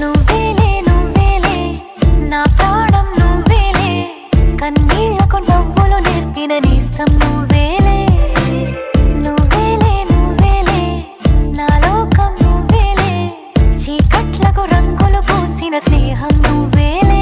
నువ్వేలే నువ్వేలే నా ప్రాణం నువ్వేలే కన్నీళ్లకు నవ్వులు నేర్పిన నేస్తం నువ్వేలే నువ్వేలే నువ్వేలే నా లోకం నువ్వేలే చీకట్లకు రంగులు పూసిన స్నేహం నువ్వేలే